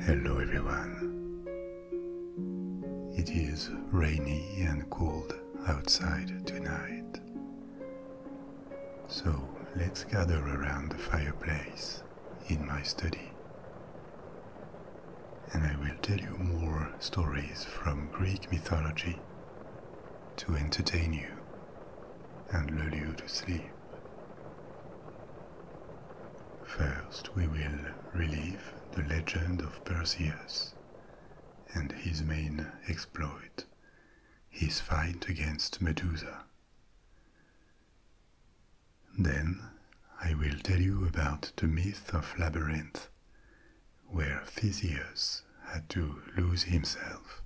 Hello everyone. It is rainy and cold outside tonight. So let's gather around the fireplace in my study. And I will tell you more stories from Greek mythology to entertain you and lull you to sleep. First, we will relive the legend of Perseus and his main exploit, his fight against Medusa. Then, I will tell you about the myth of Labyrinth, where Theseus had to lose himself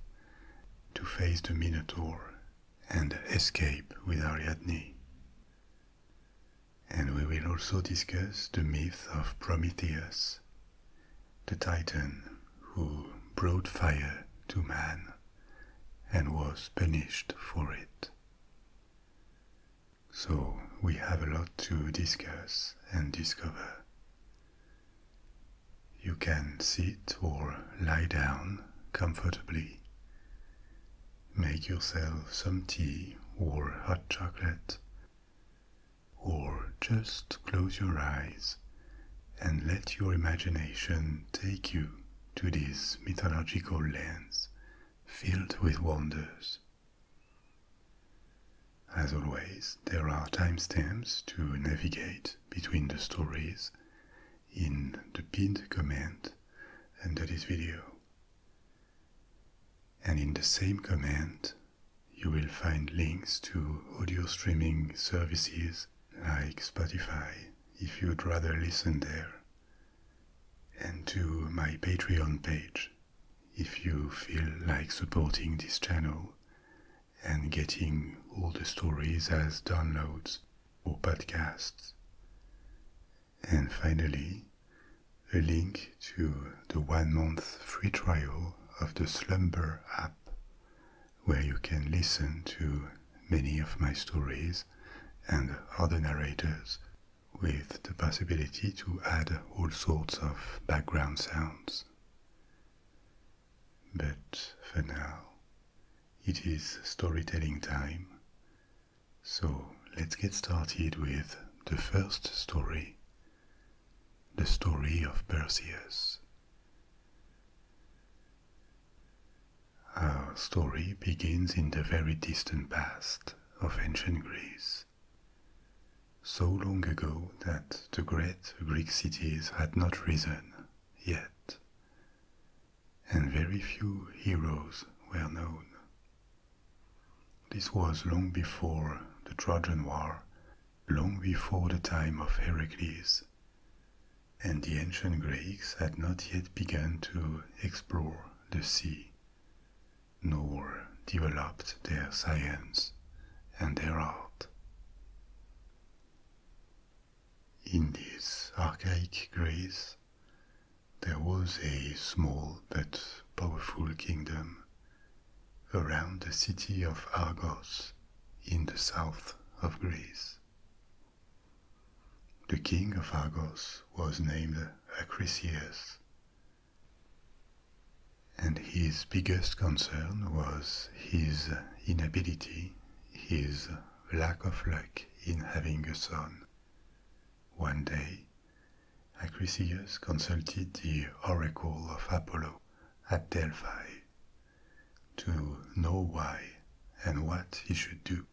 to face the Minotaur and escape with Ariadne. And we will also discuss the myth of Prometheus, the titan who brought fire to man and was punished for it. So we have a lot to discuss and discover. You can sit or lie down comfortably. Make yourself some tea or hot chocolate, or just close your eyes and let your imagination take you to this mythological lands filled with wonders. As always, there are timestamps to navigate between the stories in the pinned comment under this video. And in the same comment, you will find links to audio streaming services like Spotify, if you'd rather listen there, and to my Patreon page, if you feel like supporting this channel and getting all the stories as downloads or podcasts. And finally, a link to the 1 month free trial of the Slumber app, where you can listen to many of my stories and other narrators, with the possibility to add all sorts of background sounds. But for now, it is storytelling time, so let's get started with the first story, the story of Perseus. Our story begins in the very distant past of ancient Greece, so long ago that the great Greek cities had not risen yet, and very few heroes were known. This was long before the Trojan War, long before the time of Heracles, and the ancient Greeks had not yet begun to explore the sea, nor developed their science and their art. In this archaic Greece, there was a small but powerful kingdom around the city of Argos in the south of Greece. The king of Argos was named Acrisius, and his biggest concern was his inability, his lack of luck in having a son. One day, Acrisius consulted the oracle of Apollo at Delphi to know why and what he should do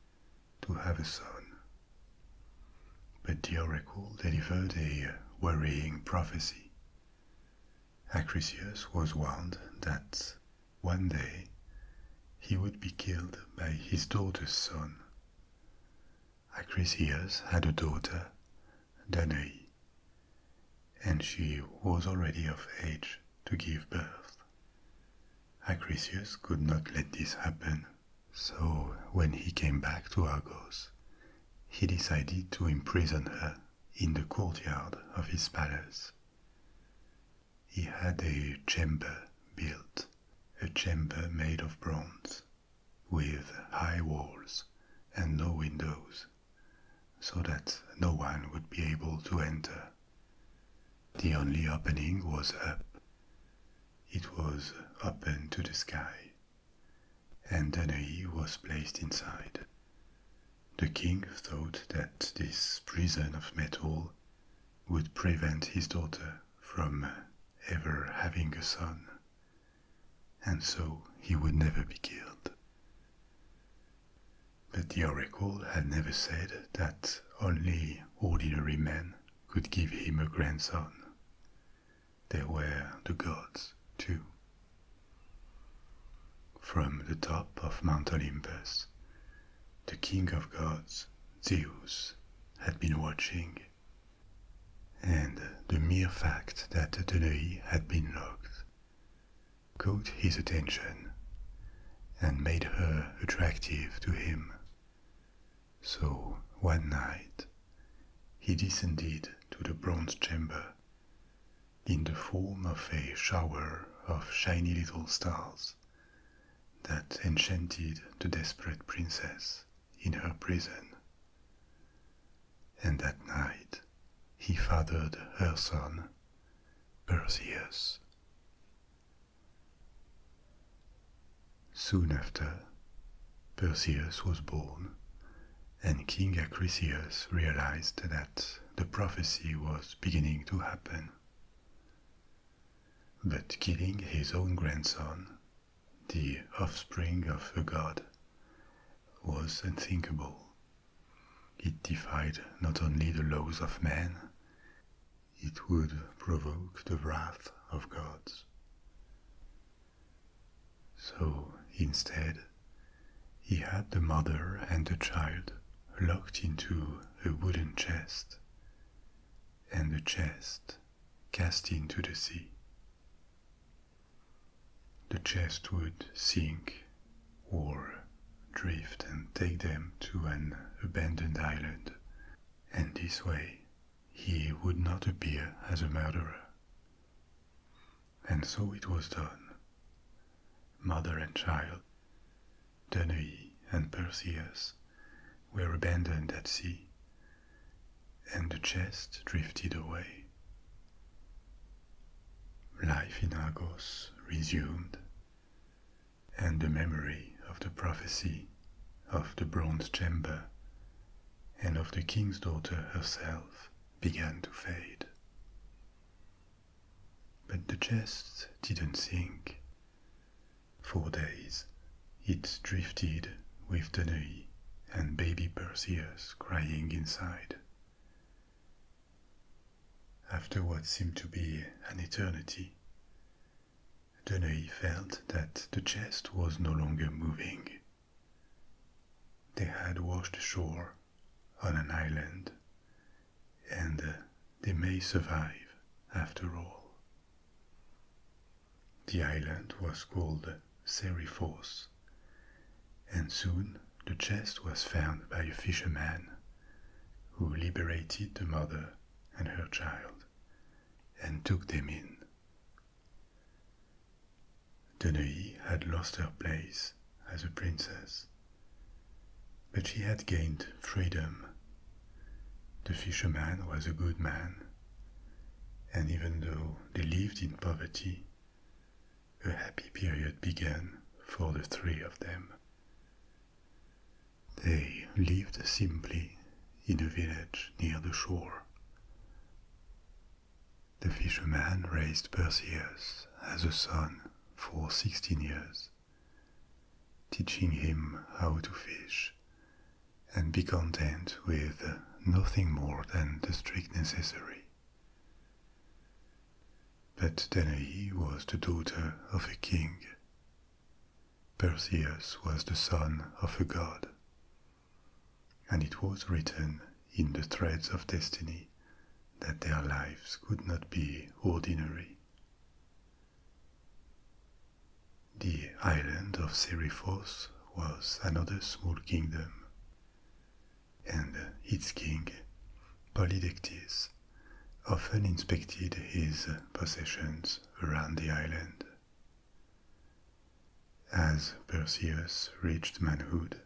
to have a son. But the oracle delivered a worrying prophecy. Acrisius was warned that one day he would be killed by his daughter's son. Acrisius had a daughter, Danae, and she was already of age to give birth. Acrisius could not let this happen, so when he came back to Argos, he decided to imprison her in the courtyard of his palace. He had a chamber built, a chamber made of bronze, with high walls and no windows, so that no one would be able to enter. The only opening was up. it was open to the sky, and Danae was placed inside. The king thought that this prison of metal would prevent his daughter from ever having a son, and so he would never be killed. But the oracle had never said that only ordinary men could give him a grandson. There were the gods, too. From the top of Mount Olympus, the king of gods, Zeus, had been watching, and the mere fact that Danae had been locked caught his attention and made her attractive to him. So one night he descended to the bronze chamber in the form of a shower of shiny little stars that enchanted the desperate princess in her prison. And that night he fathered her son, Perseus. Soon after, Perseus was born, and King Acrisius realized that the prophecy was beginning to happen. But killing his own grandson, the offspring of a god, was unthinkable. It defied not only the laws of man, it would provoke the wrath of gods. So instead, he had the mother and the child locked into a wooden chest, and the chest cast into the sea. The chest would sink or drift and take them to an abandoned island, and this way he would not appear as a murderer. And so it was done. Mother and child, Danae and Perseus, were abandoned at sea, and the chest drifted away. Life in Argos resumed, and the memory of the prophecy of the bronze chamber and of the king's daughter herself began to fade. But the chest didn't sink. For days it drifted with Danae and baby Perseus crying inside. After what seemed to be an eternity, Danae felt that the chest was no longer moving. They had washed ashore on an island, and they may survive after all. The island was called Seriphos, and soon the chest was found by a fisherman who liberated the mother and her child and took them in. Danae had lost her place as a princess, but she had gained freedom. The fisherman was a good man, and even though they lived in poverty, a happy period began for the three of them. They lived simply in a village near the shore. The fisherman raised Perseus as a son for 16 years, teaching him how to fish and be content with nothing more than the strict necessary. But Danae was the daughter of a king. Perseus was the son of a god, and it was written in the threads of destiny that their lives could not be ordinary. The island of Seriphos was another small kingdom, and its king, Polydectes, often inspected his possessions around the island. As Perseus reached manhood,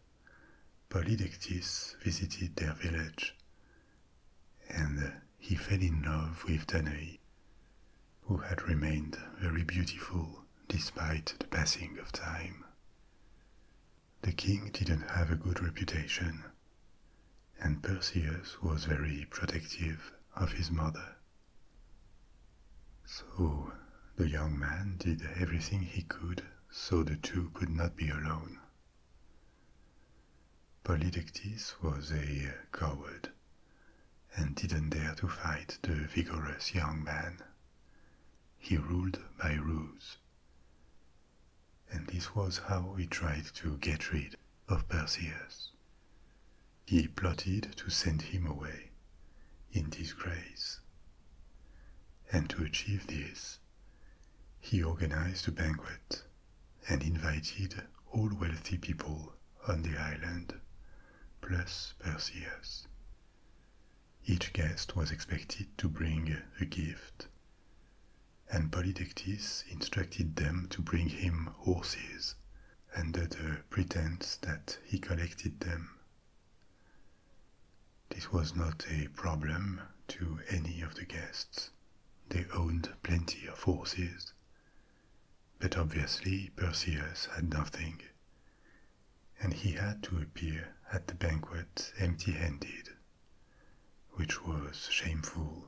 Polydectes visited their village, and he fell in love with Danae, who had remained very beautiful despite the passing of time. The king didn't have a good reputation, and Perseus was very protective of his mother. So the young man did everything he could so the two could not be alone. Polydectes was a coward and didn't dare to fight the vigorous young man. He ruled by ruse, and this was how he tried to get rid of Perseus. He plotted to send him away in disgrace, and to achieve this, he organized a banquet and invited all wealthy people on the island, plus Perseus. Each guest was expected to bring a gift, and Polydectes instructed them to bring him horses under the pretense that he collected them. This was not a problem to any of the guests. They owned plenty of horses. But obviously Perseus had nothing, and he had to appear at the banquet empty-handed, which was shameful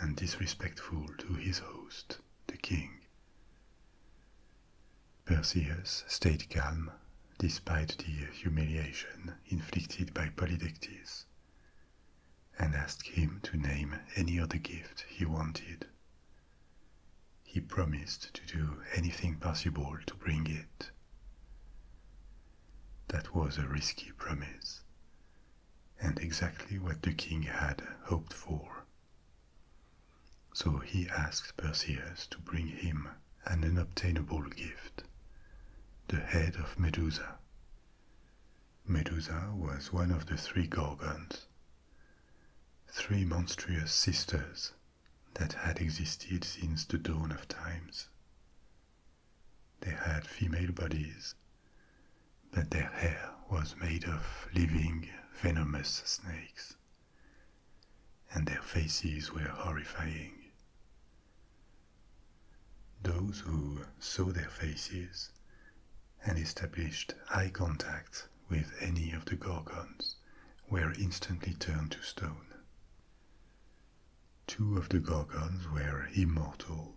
and disrespectful to his host, the king. Perseus stayed calm despite the humiliation inflicted by Polydectes, and asked him to name any other gift he wanted. He promised to do anything possible to bring it. That was a risky promise, and exactly what the king had hoped for. So he asked Perseus to bring him an unobtainable gift, the head of Medusa. Medusa was one of the three gorgons, three monstrous sisters that had existed since the dawn of times. They had female bodies, but their hair was made of living, venomous snakes, and their faces were horrifying. Those who saw their faces and established eye contact with any of the gorgons were instantly turned to stone. Two of the gorgons were immortal,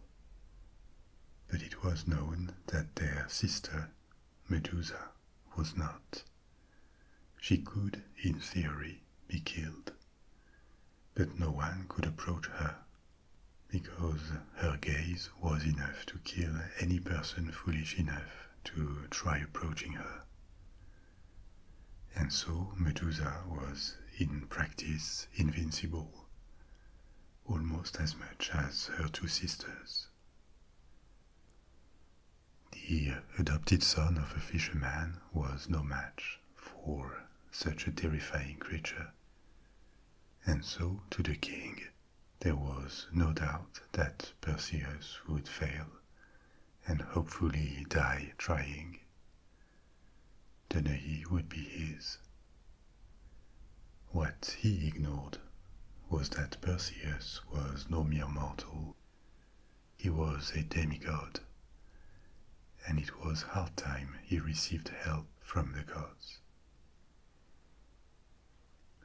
but it was known that their sister, Medusa, was not. She could, in theory, be killed, but no one could approach her, because her gaze was enough to kill any person foolish enough to try approaching her. And so Medusa was, in practice, invincible, almost as much as her two sisters. The adopted son of a fisherman was no match for such a terrifying creature, and so to the king there was no doubt that Perseus would fail and hopefully die trying. Danae would be his. What he ignored was that Perseus was no mere mortal. He was a demigod, and it was hard time he received help from the gods.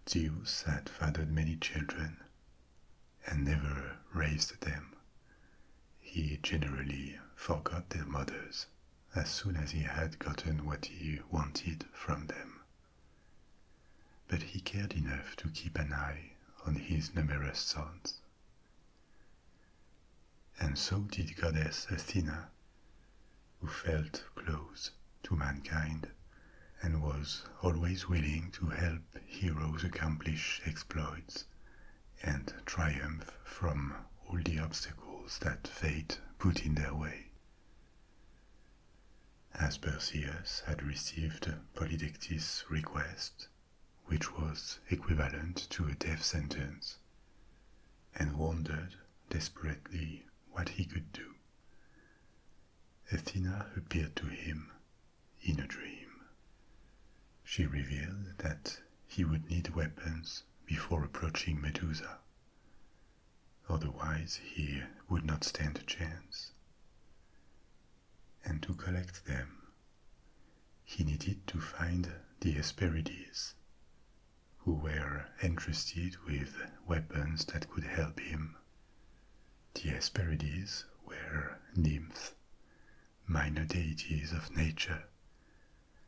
Zeus had fathered many children, and never raised them. He generally forgot their mothers as soon as he had gotten what he wanted from them. But he cared enough to keep an eye on his numerous sons. And so did goddess Athena, who felt close to mankind and was always willing to help heroes accomplish exploits and triumph from all the obstacles that fate put in their way. As Perseus had received Polydectes' request, which was equivalent to a death sentence, and wondered desperately what he could do, Athena appeared to him in a dream. She revealed that he would need weapons before approaching Medusa. otherwise he would not stand a chance. And to collect them, he needed to find the Hesperides, who were entrusted with weapons that could help him. The Hesperides were nymphs, minor deities of nature,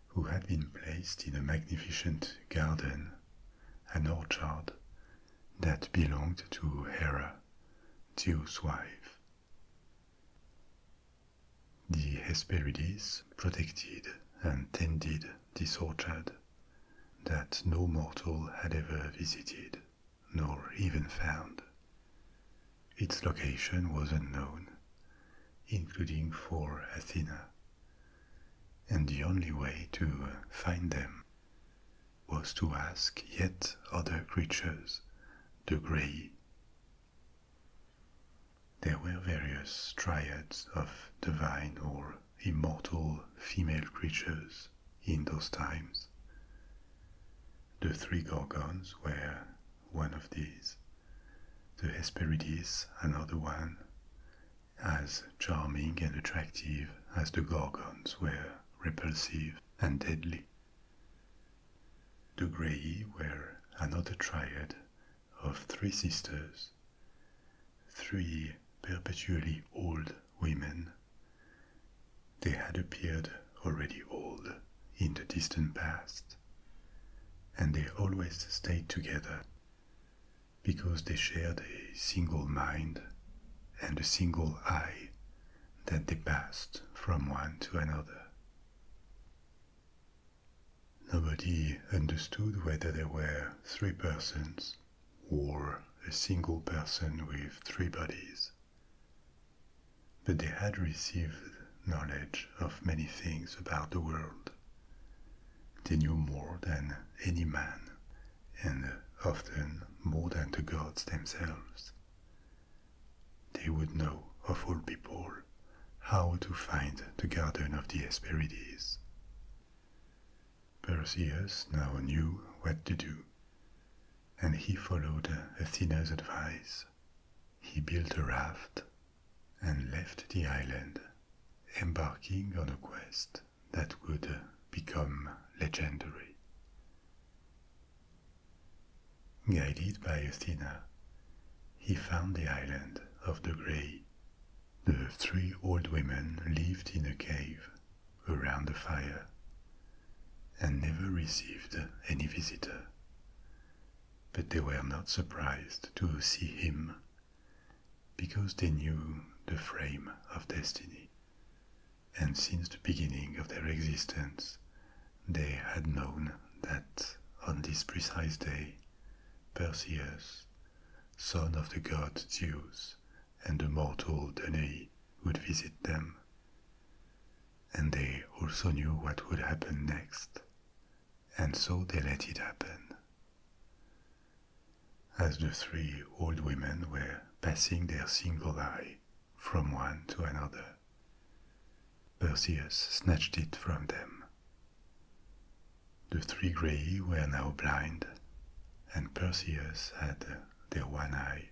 who had been placed in a magnificent garden, an orchard, that belonged to Hera, Zeus' wife. The Hesperides protected and tended this orchard that no mortal had ever visited, nor even found. Its location was unknown, including for Athena, and the only way to find them was to ask yet other creatures, the Grey. There were various triads of divine or immortal female creatures in those times. The three gorgons were one of these, the Hesperides another one, as charming and attractive as the gorgons were repulsive and deadly. The Grei were another triad of three sisters, three perpetually old women. They had appeared already old in the distant past, and they always stayed together because they shared a single mind and a single eye that they passed from one to another. Nobody understood whether there were three persons or a single person with three bodies, but they had received knowledge of many things about the world. They knew more than any man, and often more than the gods themselves. They would know of all people how to find the garden of the Hesperides. Perseus now knew what to do, and he followed Athena's advice. He built a raft and left the island, embarking on a quest that would become legendary. Guided by Athena, he found the island of the Grey. The three old women lived in a cave around a fire and never received any visitor. But they were not surprised to see him, because they knew the frame of destiny, and since the beginning of their existence they had known that on this precise day Perseus, son of the god Zeus, and the mortal Danae would visit them, and they also knew what would happen next, and so they let it happen. As the three old women were passing their single eye from one to another, Perseus snatched it from them. The three Grei were now blind, and Perseus had their one eye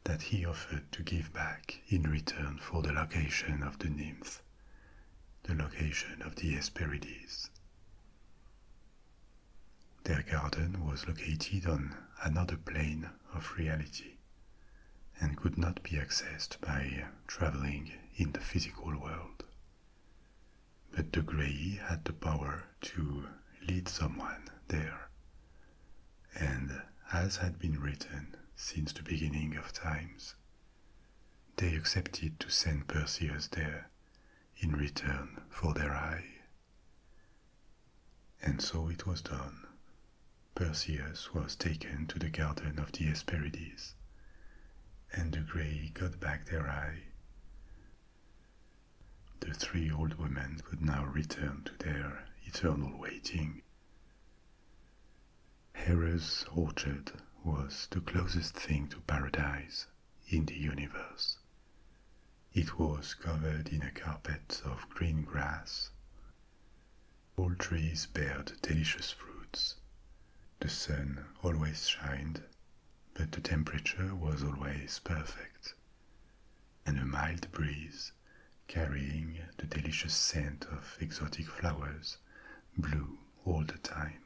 that he offered to give back in return for the location of the nymph, the location of the Hesperides. Their garden was located on another plane of reality and could not be accessed by traveling in the physical world. But the Grey had the power to lead someone there, and as had been written since the beginning of times, they accepted to send Perseus there in return for their eye. And so it was done. Perseus was taken to the garden of the Hesperides, and the Grey got back their eye. The three old women could now return to their eternal waiting. Hera's orchard was the closest thing to paradise in the universe. It was covered in a carpet of green grass. All trees bared delicious fruits. The sun always shined, but the temperature was always perfect, and a mild breeze carrying the delicious scent of exotic flowers blew all the time.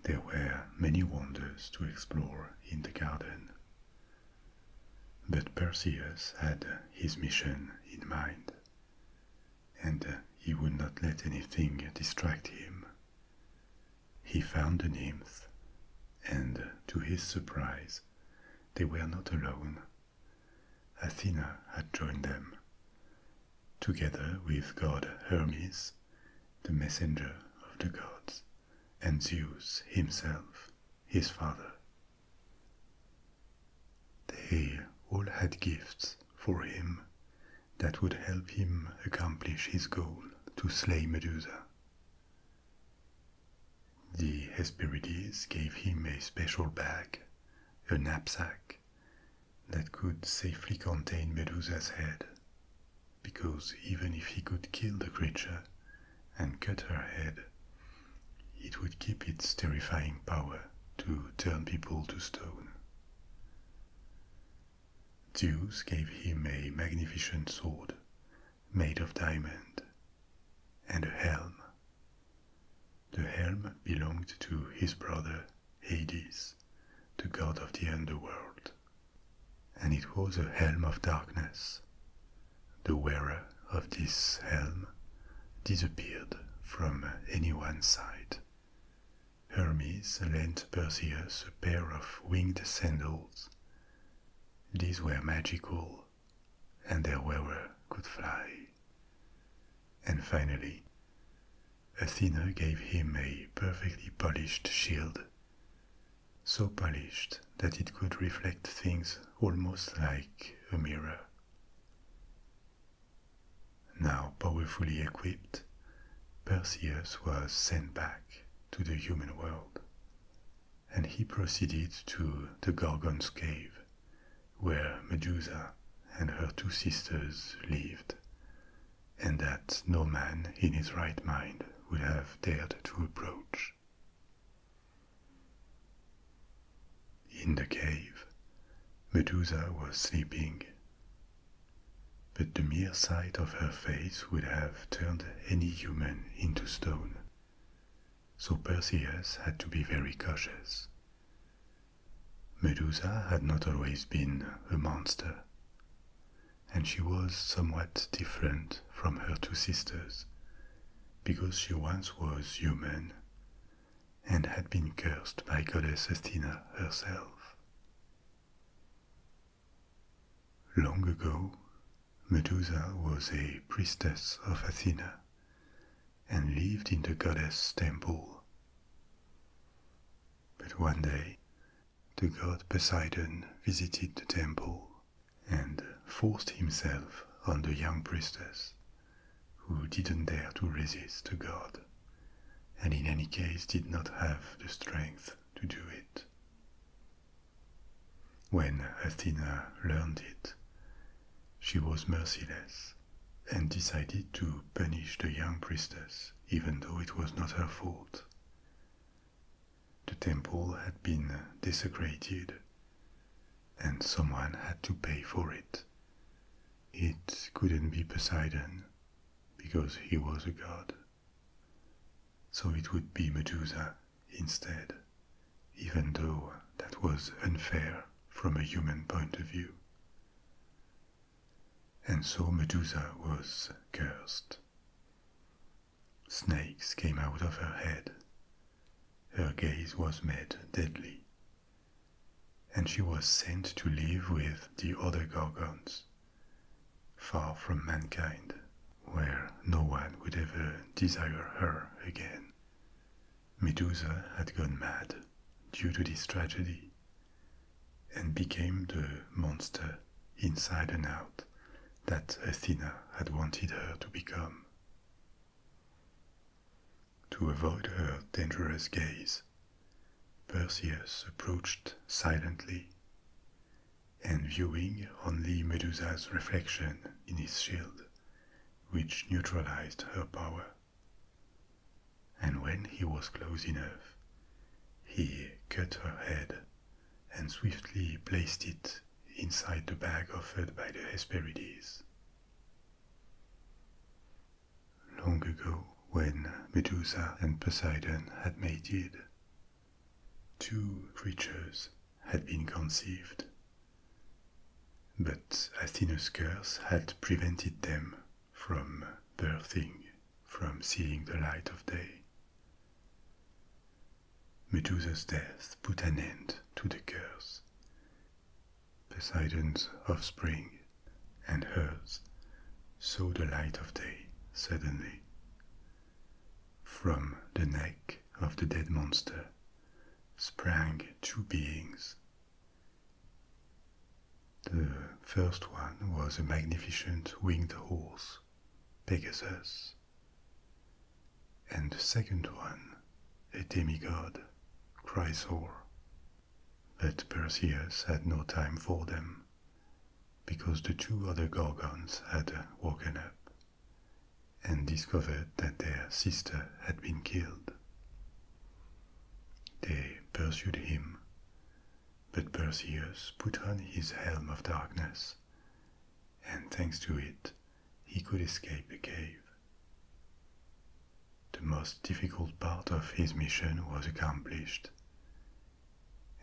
There were many wonders to explore in the garden, but Perseus had his mission in mind, and he would not let anything distract him. He found the nymphs, and to his surprise, they were not alone. Athena had joined them, together with god Hermes, the messenger of the gods, and Zeus himself, his father. They all had gifts for him that would help him accomplish his goal to slay Medusa. The Hesperides gave him a special bag, a knapsack, that could safely contain Medusa's head, because even if he could kill the creature and cut her head, it would keep its terrifying power to turn people to stone. Zeus gave him a magnificent sword made of diamond and a helm. The helm belonged to his brother Hades, the god of the underworld, and it was a helm of darkness. The wearer of this helm disappeared from anyone's sight. Hermes lent Perseus a pair of winged sandals. These were magical, and their wearer could fly. And finally, Athena gave him a perfectly polished shield, so polished that it could reflect things almost like a mirror. Now powerfully equipped, Perseus was sent back to the human world, and he proceeded to the Gorgon's cave, where Medusa and her two sisters lived, and that no man in his right mind would have dared to approach. In the cave, Medusa was sleeping, but the mere sight of her face would have turned any human into stone, so Perseus had to be very cautious. Medusa had not always been a monster, and she was somewhat different from her two sisters, because she once was human and had been cursed by goddess Athena herself. Long ago, Medusa was a priestess of Athena and lived in the goddess' temple. But one day, the god Poseidon visited the temple and forced himself on the young priestess, who didn't dare to resist the god, and in any case did not have the strength to do it. When Athena learned it, she was merciless and decided to punish the young priestess, even though it was not her fault. The temple had been desecrated, and someone had to pay for it. It couldn't be Poseidon, because he was a god. So it would be Medusa instead, even though that was unfair from a human point of view. And so Medusa was cursed. Snakes came out of her head. Her gaze was made deadly, and she was sent to live with the other gorgons, far from mankind, where no one would ever desire her again. Medusa had gone mad due to this tragedy, and became the monster inside and out that Athena had wanted her to become. To avoid her dangerous gaze, Perseus approached silently, and viewing only Medusa's reflection in his shield, which neutralized her power. And when he was close enough, he cut her head and swiftly placed it inside the bag offered by the Hesperides. Long ago, when Medusa and Poseidon had mated, two creatures had been conceived, but Athena's curse had prevented them from birthing, from seeing the light of day. Medusa's death put an end to the curse. Poseidon's offspring and hers saw the light of day suddenly. From the neck of the dead monster sprang two beings. The first one was a magnificent winged horse, Pegasus, and the second one a demigod, Chrysaor. But Perseus had no time for them, because the two other gorgons had woken up and discovered that their sister had been killed. They pursued him, but Perseus put on his helm of darkness, and thanks to it, he could escape the cave. The most difficult part of his mission was accomplished,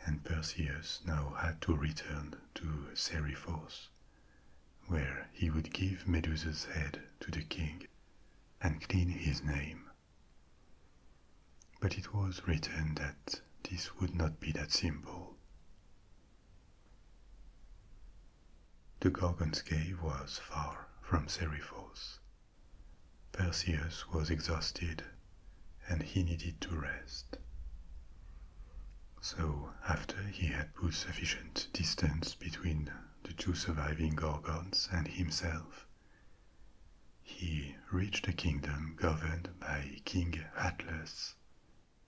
and Perseus now had to return to Seriphos, where he would give Medusa's head to the king and clean his name. But it was written that this would not be that simple. The Gorgon's cave was far from Seriphos. Perseus was exhausted and he needed to rest. So, after he had put sufficient distance between the two surviving Gorgons and himself, he reached a kingdom governed by King Atlas.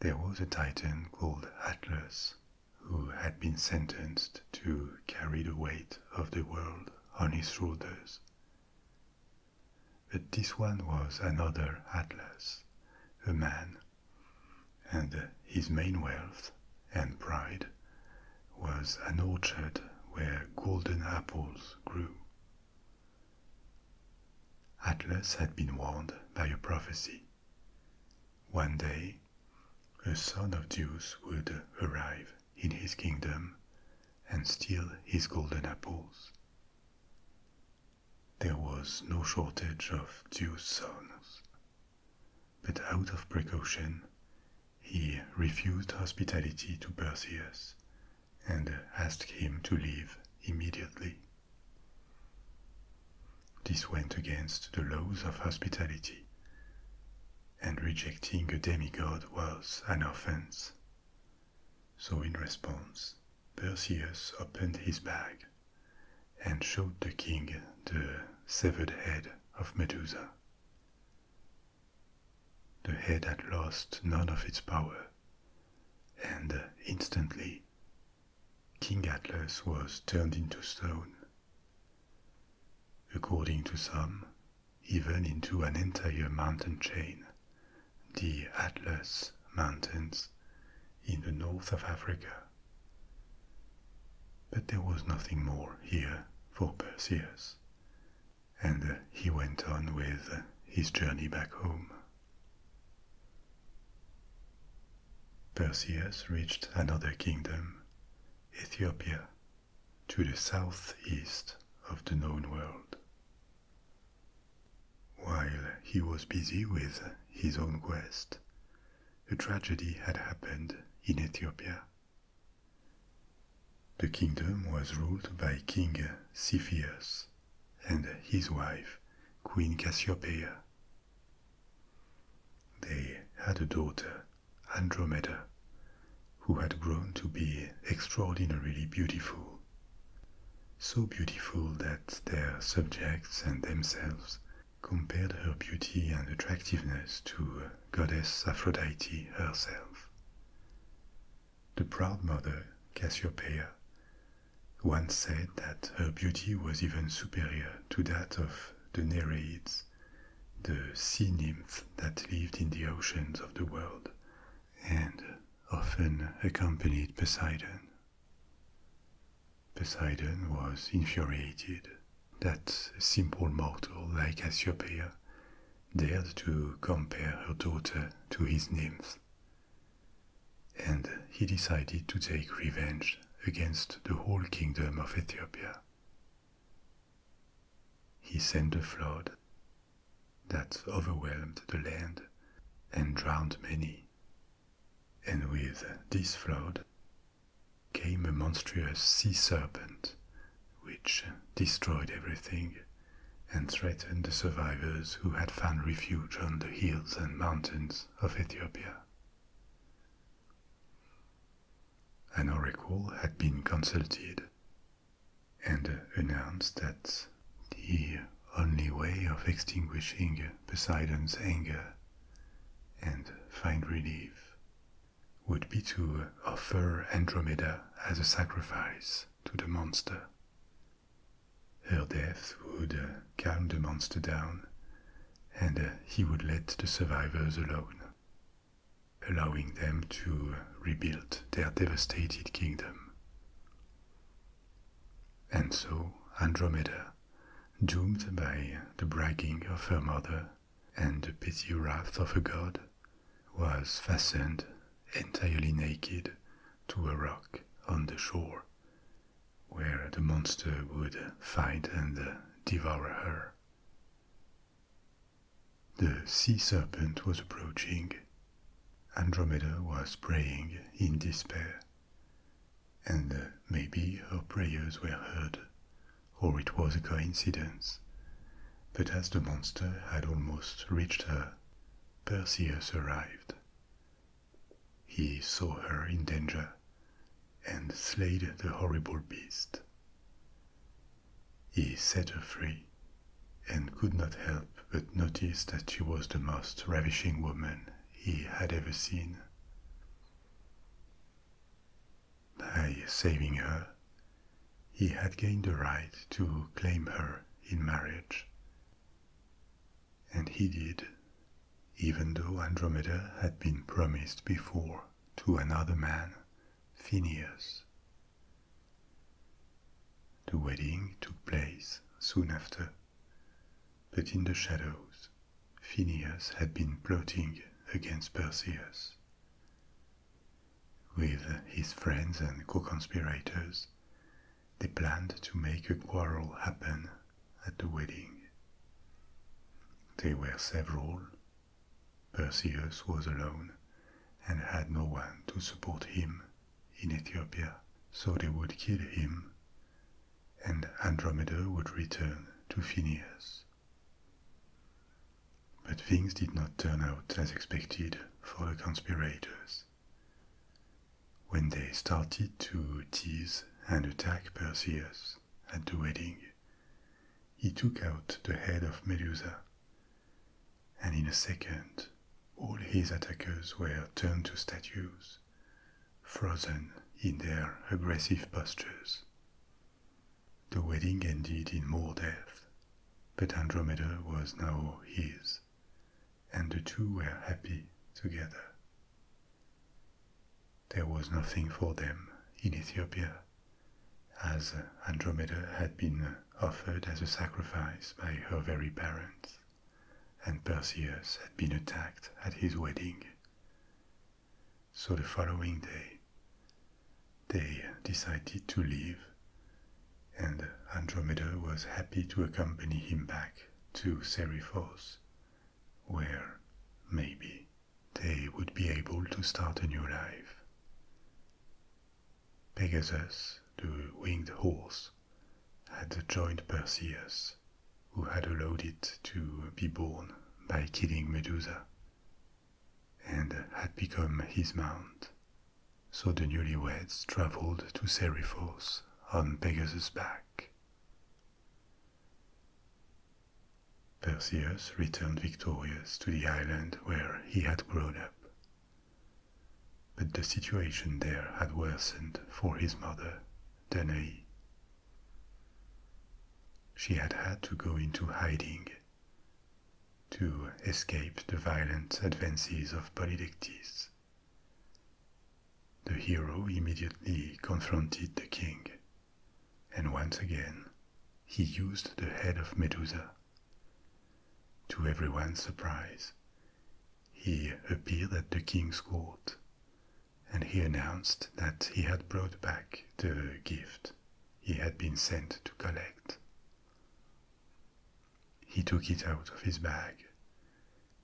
There was a titan called Atlas who had been sentenced to carry the weight of the world on his shoulders. But this one was another Atlas, a man, and his main wealth and pride was an orchard where golden apples grew. Atlas had been warned by a prophecy. One day, a son of Zeus would arrive in his kingdom and steal his golden apples. There was no shortage of Zeus' sons, but out of precaution, he refused hospitality to Perseus and asked him to leave immediately. This went against the laws of hospitality, and rejecting a demigod was an offense. So in response, Perseus opened his bag and showed the king the severed head of Medusa. The head had lost none of its power, and instantly King Atlas was turned into stone. According to some, even into an entire mountain chain, the Atlas Mountains in the north of Africa. But there was nothing more here for Perseus, and he went on with his journey back home. Perseus reached another kingdom, Ethiopia, to the southeast of the known world. While he was busy with his own quest, a tragedy had happened in Ethiopia. The kingdom was ruled by King Cepheus and his wife, Queen Cassiopeia. They had a daughter, Andromeda, who had grown to be extraordinarily beautiful, so beautiful that their subjects and themselves compared her beauty and attractiveness to goddess Aphrodite herself. The proud mother, Cassiopeia, once said that her beauty was even superior to that of the Nereids, the sea nymph that lived in the oceans of the world, and often accompanied Poseidon. Poseidon was infuriated that a simple mortal like Cassiopeia dared to compare her daughter to his nymphs, and he decided to take revenge against the whole kingdom of Ethiopia. He sent a flood that overwhelmed the land and drowned many, and with this flood came a monstrous sea serpent which destroyed everything and threatened the survivors who had found refuge on the hills and mountains of Ethiopia. An oracle had been consulted and announced that the only way of extinguishing Poseidon's anger and find relief would be to offer Andromeda as a sacrifice to the monster. Her death would calm the monster down, and he would let the survivors alone, allowing them to rebuild their devastated kingdom. And so Andromeda, doomed by the bragging of her mother and the petty wrath of a god, was fastened entirely naked to a rock on the shore, where the monster would find and devour her. The sea serpent was approaching. Andromeda was praying in despair, and maybe her prayers were heard, or it was a coincidence, but as the monster had almost reached her, Perseus arrived. He saw her in danger and slayed the horrible beast. He set her free and could not help but notice that she was the most ravishing woman he had ever seen. By saving her, he had gained the right to claim her in marriage. And he did, even though Andromeda had been promised before to another man, Phineus. The wedding took place soon after, but in the shadows, Phineus had been plotting against Perseus. With his friends and co-conspirators, they planned to make a quarrel happen at the wedding. There were several. Perseus was alone and had no one to support him in Ethiopia, so they would kill him, and Andromeda would return to Phineus. But things did not turn out as expected for the conspirators. When they started to tease and attack Perseus at the wedding, he took out the head of Medusa, and in a second all his attackers were turned to statues, frozen in their aggressive postures. The wedding ended in more death, but Andromeda was now his, and the two were happy together. There was nothing for them in Ethiopia, as Andromeda had been offered as a sacrifice by her very parents, and Perseus had been attacked at his wedding. So the following day, they decided to leave, and Andromeda was happy to accompany him back to Seriphos, where, maybe, they would be able to start a new life. Pegasus, the winged horse, had joined Perseus, who had allowed it to be born by killing Medusa, and had become his mount. So the newlyweds traveled to Seriphos on Pegasus' back. Perseus returned victorious to the island where he had grown up. But the situation there had worsened for his mother, Danae. She had had to go into hiding to escape the violent advances of Polydectes. the hero immediately confronted the king, and once again he used the head of Medusa. To everyone's surprise, he appeared at the king's court, and he announced that he had brought back the gift he had been sent to collect. He took it out of his bag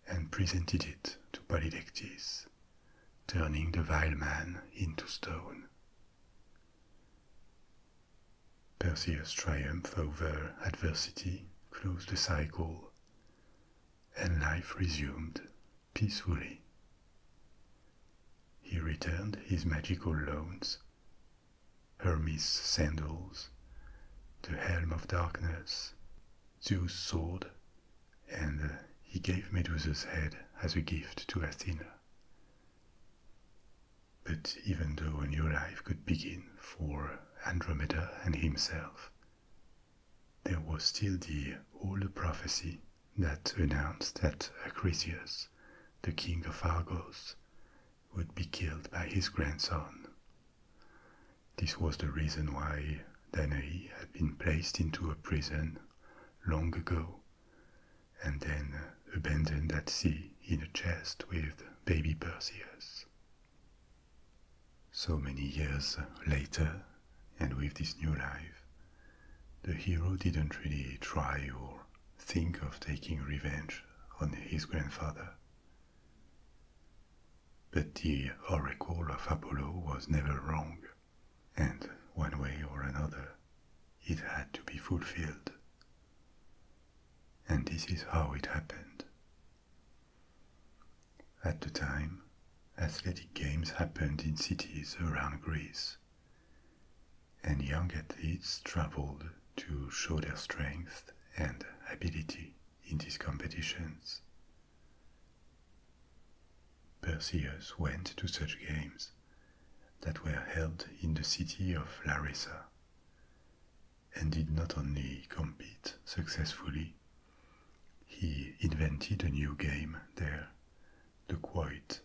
and presented it to Polydectes, turning the vile man into stone. Perseus' triumph over adversity closed the cycle, and life resumed peacefully. He returned his magical loans, Hermes' sandals, the helm of darkness, Zeus' sword, and he gave Medusa's head as a gift to Athena. But even though a new life could begin for Andromeda and himself, there was still the old prophecy that announced that Theseus, the king of Argos, would be killed by his grandson. This was the reason why Danae had been placed into a prison long ago, and then abandoned at sea in a chest with baby Perseus. So many years later, and with this new life, the hero didn't really try or think of taking revenge on his grandfather. But the oracle of Apollo was never wrong, and one way or another, it had to be fulfilled. And this is how it happened. At the time, athletic games happened in cities around Greece, and young athletes traveled to show their strength and ability in these competitions. Perseus went to such games that were held in the city of Larissa, and did not only compete successfully, he invented a new game there, the quoit.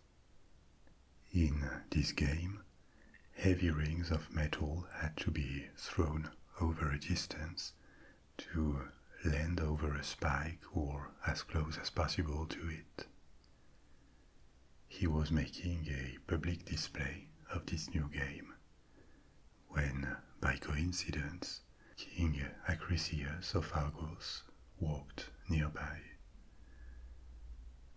In this game, heavy rings of metal had to be thrown over a distance to land over a spike or as close as possible to it. He was making a public display of this new game when, by coincidence, King Acrisius of Argos walked nearby.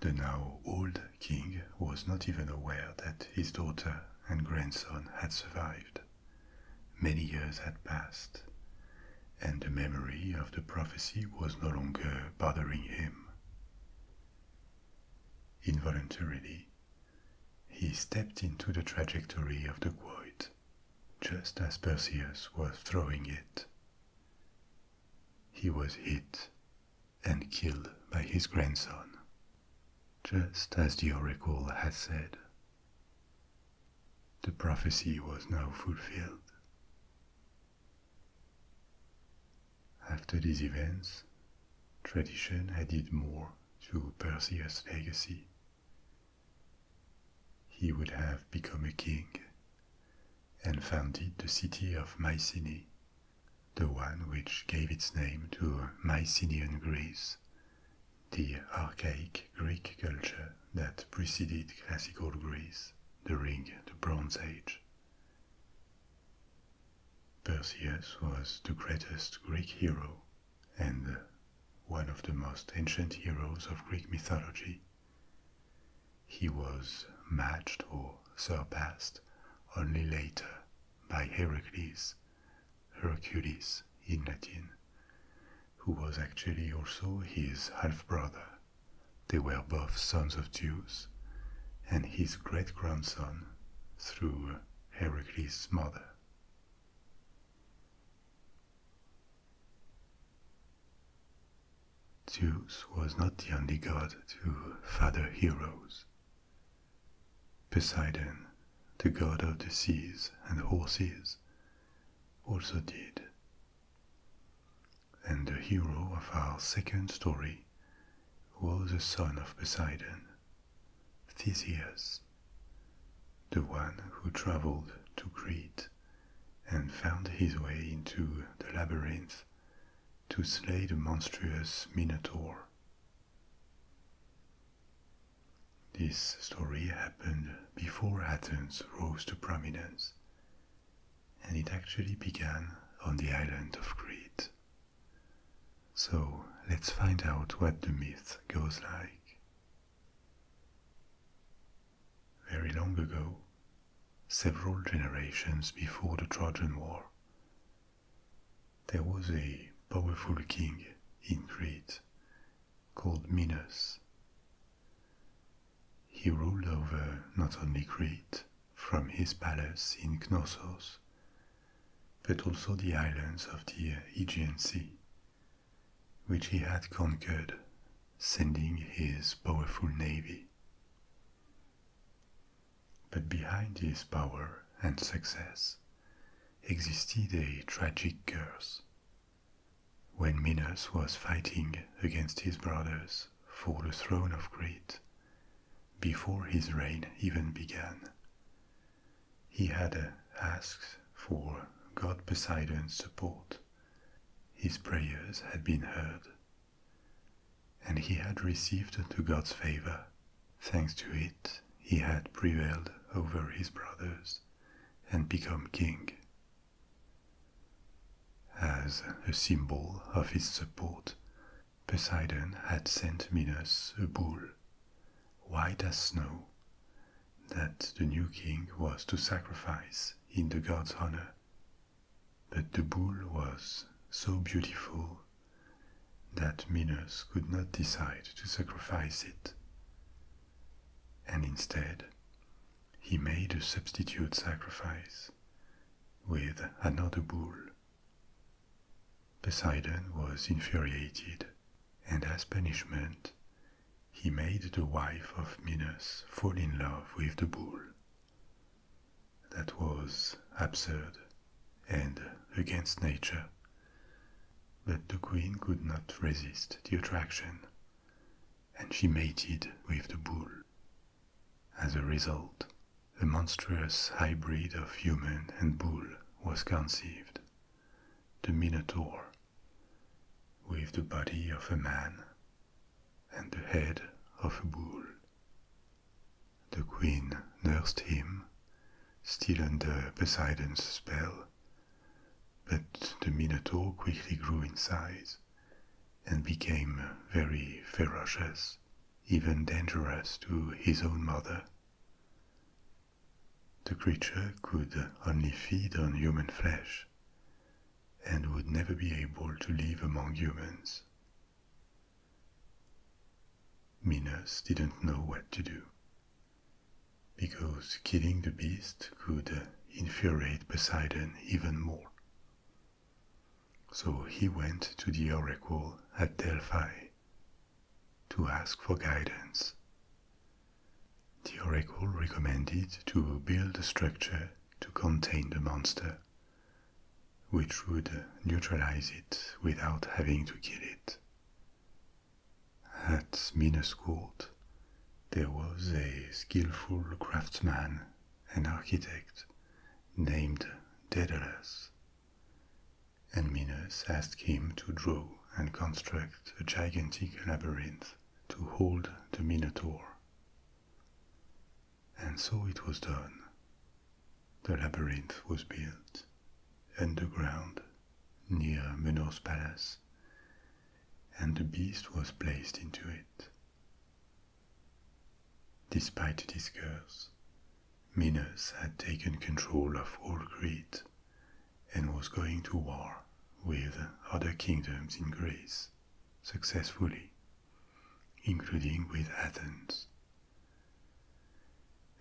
The now old king was not even aware that his daughter and grandson had survived. Many years had passed, and the memory of the prophecy was no longer bothering him. Involuntarily, he stepped into the trajectory of the quoit, just as Perseus was throwing it. He was hit and killed by his grandson, just as the oracle had said. The prophecy was now fulfilled. After these events, tradition added more to Perseus' legacy. He would have become a king and founded the city of Mycenae, the one which gave its name to Mycenaean Greece, the archaic Greek culture that preceded classical Greece during the Bronze Age. Perseus was the greatest Greek hero and one of the most ancient heroes of Greek mythology. He was matched or surpassed only later by Heracles, Hercules in Latin, who was actually also his half-brother. They were both sons of Zeus, and his great-grandson through Heracles' mother. Zeus was not the only god to father heroes. Poseidon, the god of the seas and horses, also did. And the hero of our second story was a son of Poseidon, Theseus, the one who traveled to Crete and found his way into the Labyrinth to slay the monstrous Minotaur. This story happened before Athens rose to prominence, and it actually began on the island of Crete. So let's find out what the myth goes like. Very long ago, several generations before the Trojan War, there was a powerful king in Crete called Minos. He ruled over not only Crete from his palace in Knossos, but also the islands of the Aegean Sea, which he had conquered, sending his powerful navy. But behind his power and success existed a tragic curse. When Minos was fighting against his brothers for the throne of Crete, before his reign even began, he had asked for god Poseidon's support. His prayers had been heard, and he had received the god's favor. Thanks to it, he had prevailed over his brothers and become king. As a symbol of his support, Poseidon had sent Minos a bull, white as snow, that the new king was to sacrifice in the god's honor. But the bull was so beautiful that Minos could not decide to sacrifice it, and instead he made a substitute sacrifice with another bull. Poseidon was infuriated, and as punishment he made the wife of Minos fall in love with the bull. That was absurd and against nature, but the queen could not resist the attraction, and she mated with the bull. As a result, a monstrous hybrid of human and bull was conceived, the Minotaur, with the body of a man and the head of a bull. The queen nursed him, still under Poseidon's spell, but the Minotaur quickly grew in size and became very ferocious, even dangerous to his own mother. The creature could only feed on human flesh and would never be able to live among humans. Minos didn't know what to do, because killing the beast could infuriate Poseidon even more. So he went to the oracle at Delphi to ask for guidance. The oracle recommended to build a structure to contain the monster, which would neutralize it without having to kill it. At Minos' court, there was a skillful craftsman and architect named Daedalus, and Minos asked him to draw and construct a gigantic labyrinth to hold the Minotaur. And so it was done. The labyrinth was built underground near Minos' palace, and the beast was placed into it. Despite this curse, Minos had taken control of all Crete and was going to war with other kingdoms in Greece successfully, including with Athens.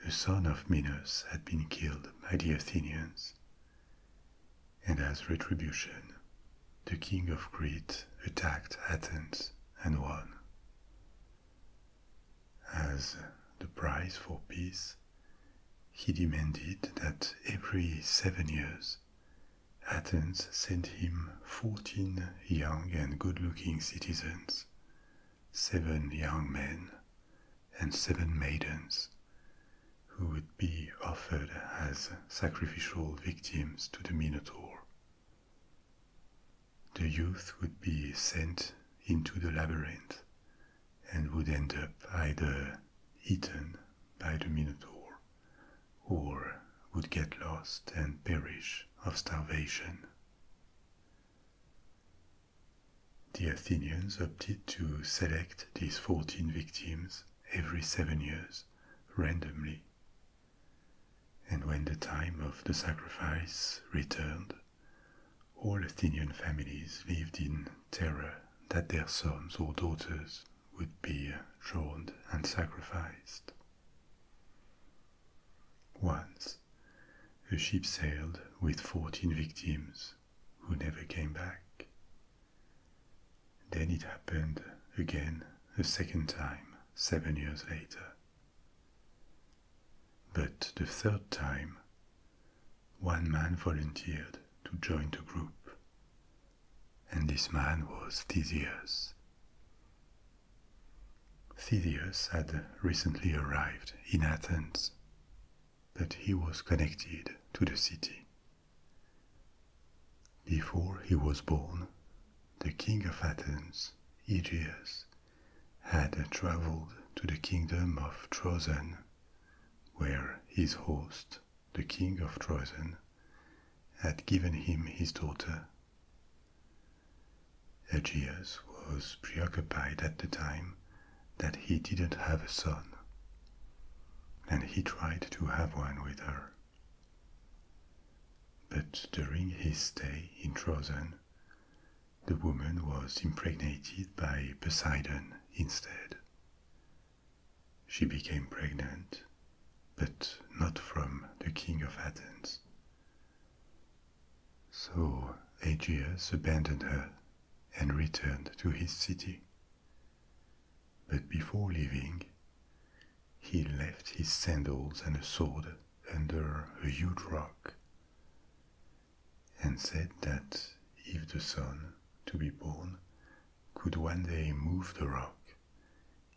A son of Minos had been killed by the Athenians, and as retribution, the king of Crete attacked Athens and won. As the price for peace, he demanded that every 7 years Athens sent him 14 young and good-looking citizens, 7 young men and 7 maidens, who would be offered as sacrificial victims to the Minotaur. The youth would be sent into the labyrinth and would end up either eaten by the Minotaur or would get lost and perish of starvation. The Athenians opted to select these 14 victims every 7 years, randomly. And when the time of the sacrifice returned, all Athenian families lived in terror that their sons or daughters would be drowned and sacrificed. Once, a ship sailed with 14 victims who never came back. Then it happened again a second time 7 years later. But the third time, one man volunteered to join the group, and this man was Theseus. Theseus had recently arrived in Athens, but he was connected to the city. Before he was born, the king of Athens, Aegeus, had traveled to the kingdom of Troezen, where his host, the king of Troezen, had given him his daughter. Aegeus was preoccupied at the time that he didn't have a son, and he tried to have one with her. But during his stay in Troezen, the woman was impregnated by Poseidon instead. She became pregnant, but not from the king of Athens. So Aegeus abandoned her and returned to his city. But before leaving, he left his sandals and a sword under a huge rock, and said that if the son to be born could one day move the rock,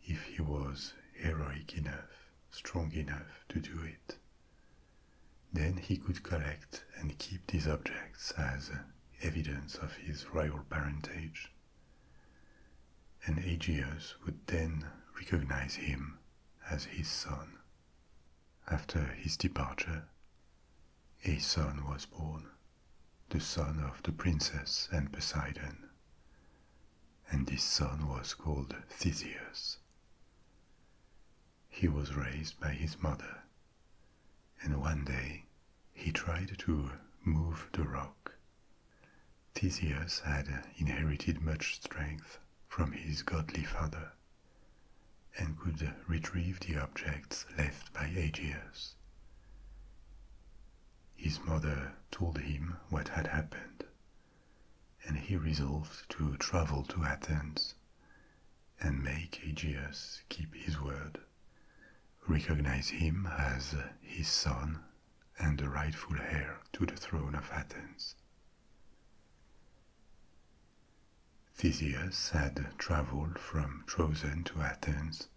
if he was heroic enough, strong enough to do it, then he could collect and keep these objects as evidence of his royal parentage. And Aegeus would then recognize him as his son. After his departure, a son was born, the son of the princess and Poseidon, and this son was called Theseus. He was raised by his mother, and one day he tried to move the rock. Theseus had inherited much strength from his godly father, and could retrieve the objects left by Aegeus. His mother told him what had happened, and he resolved to travel to Athens and make Aegeus keep his word, recognize him as his son and the rightful heir to the throne of Athens. Theseus had traveled from Troezen to Athens,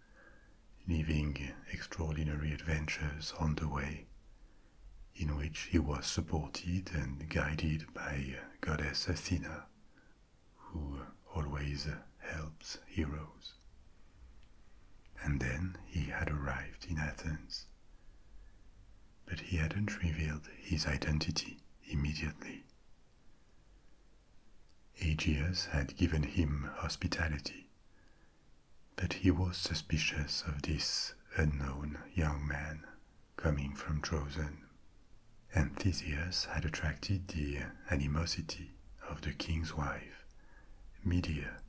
living extraordinary adventures on the way, in which he was supported and guided by goddess Athena, who always helps heroes. And then he had arrived in Athens, but he hadn't revealed his identity immediately. Aegeus had given him hospitality, but he was suspicious of this unknown young man coming from Troezen, and Theseus had attracted the animosity of the king's wife, Medea.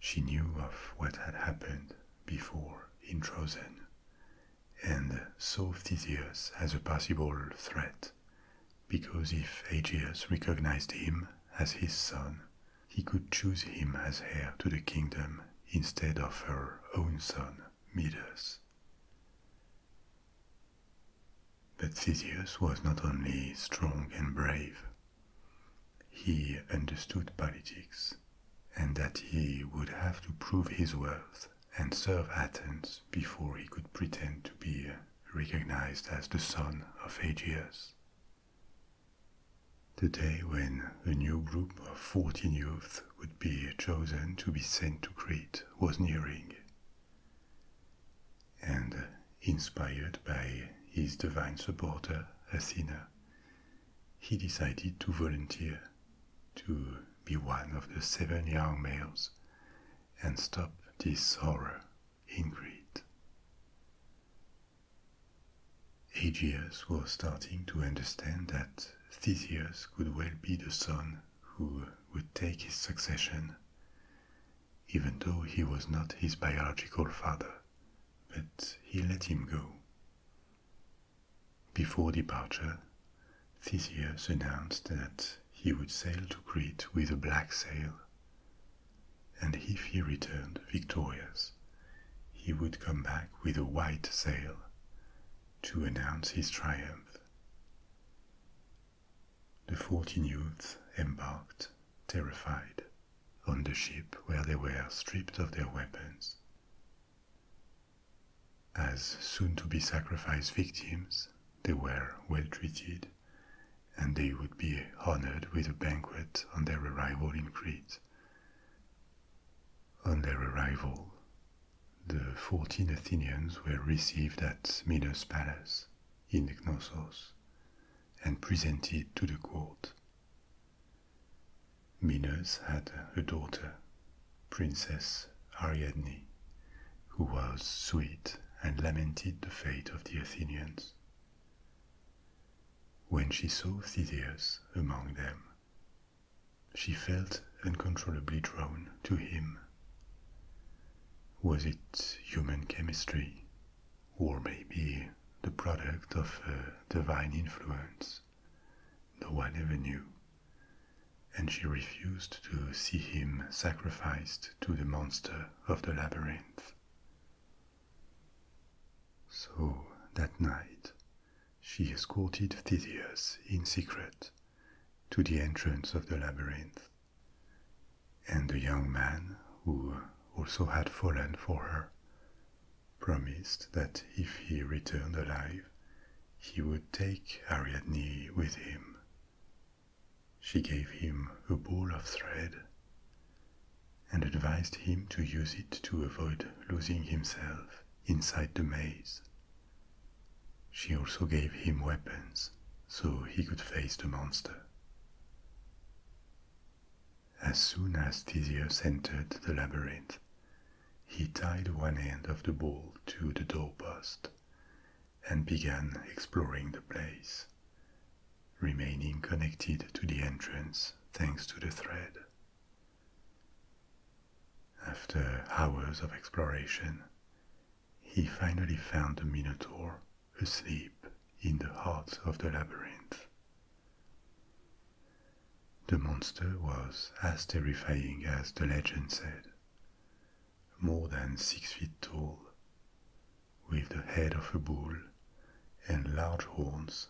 She knew of what had happened before in Troezen, and saw Theseus as a possible threat, because if Aegeus recognized him as his son, he could choose him as heir to the kingdom instead of her own son, Minos. But Theseus was not only strong and brave, he understood politics, and that he would have to prove his worth and serve Athens before he could pretend to be recognized as the son of Aegeus. The day when a new group of 14 youths would be chosen to be sent to Crete was nearing, and inspired by his divine supporter, Athena, he decided to volunteer to be one of the 7 young males and stop this horror in Crete. Aegeus was starting to understand that Theseus could well be the son who would take his succession, even though he was not his biological father, but he let him go. Before departure, Theseus announced that he would sail to Crete with a black sail, and if he returned victorious, he would come back with a white sail to announce his triumph. The 14 youths embarked, terrified, on the ship where they were stripped of their weapons. As soon-to-be sacrificed victims, they were well treated, and they would be honored with a banquet on their arrival in Crete. On their arrival, the 14 Athenians were received at Minos' palace in Knossos and presented to the court. Minos had a daughter, Princess Ariadne, who was sweet and lamented the fate of the Athenians. When she saw Theseus among them, she felt uncontrollably drawn to him. Was it human chemistry, or maybe the product of a divine influence? No one ever knew, and she refused to see him sacrificed to the monster of the labyrinth. So that night, she escorted Theseus in secret to the entrance of the labyrinth, and the young man, who also had fallen for her, promised that if he returned alive, he would take Ariadne with him. She gave him a ball of thread and advised him to use it to avoid losing himself inside the maze. She also gave him weapons so he could face the monster. As soon as Theseus entered the labyrinth, he tied one end of the ball to the doorpost and began exploring the place, remaining connected to the entrance thanks to the thread. After hours of exploration, he finally found the Minotaur asleep in the heart of the labyrinth. The monster was as terrifying as the legend said, more than 6 feet tall, with the head of a bull and large horns.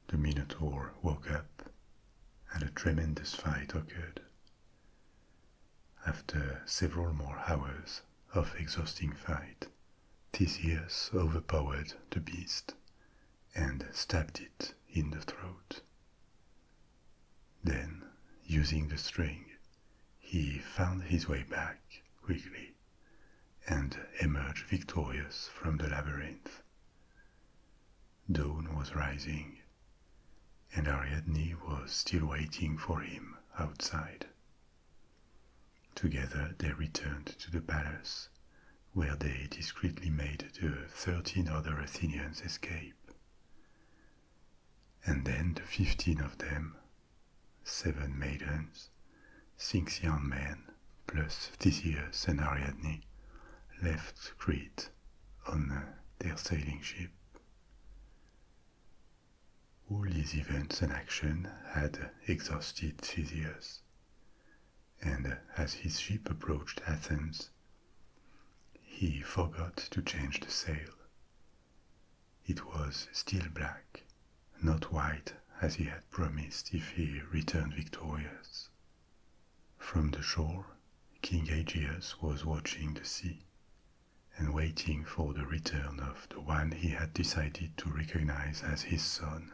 The Minotaur woke up, and a tremendous fight occurred. After several more hours of exhausting fight, Theseus overpowered the beast and stabbed it in the throat. Then, using the string, he found his way back quickly and emerged victorious from the labyrinth. Dawn was rising, and Ariadne was still waiting for him outside. Together they returned to the palace, where they discreetly made the 13 other Athenians escape. And then the 15 of them, 7 maidens, 6 young men, plus Theseus and Ariadne, left Crete on their sailing ship. All these events and action had exhausted Theseus, and as his ship approached Athens, he forgot to change the sail. It was still black, not white as he had promised if he returned victorious. From the shore King Aegeus was watching the sea and waiting for the return of the one he had decided to recognize as his son.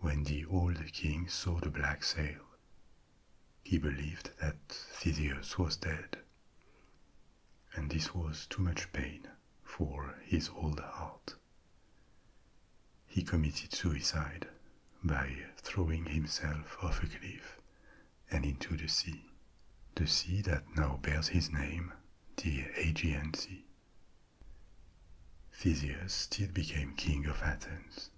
When the old king saw the black sail, he believed that Theseus was dead, and this was too much pain for his old heart. He committed suicide by throwing himself off a cliff and into the sea that now bears his name, the Aegean Sea. Theseus still became king of Athens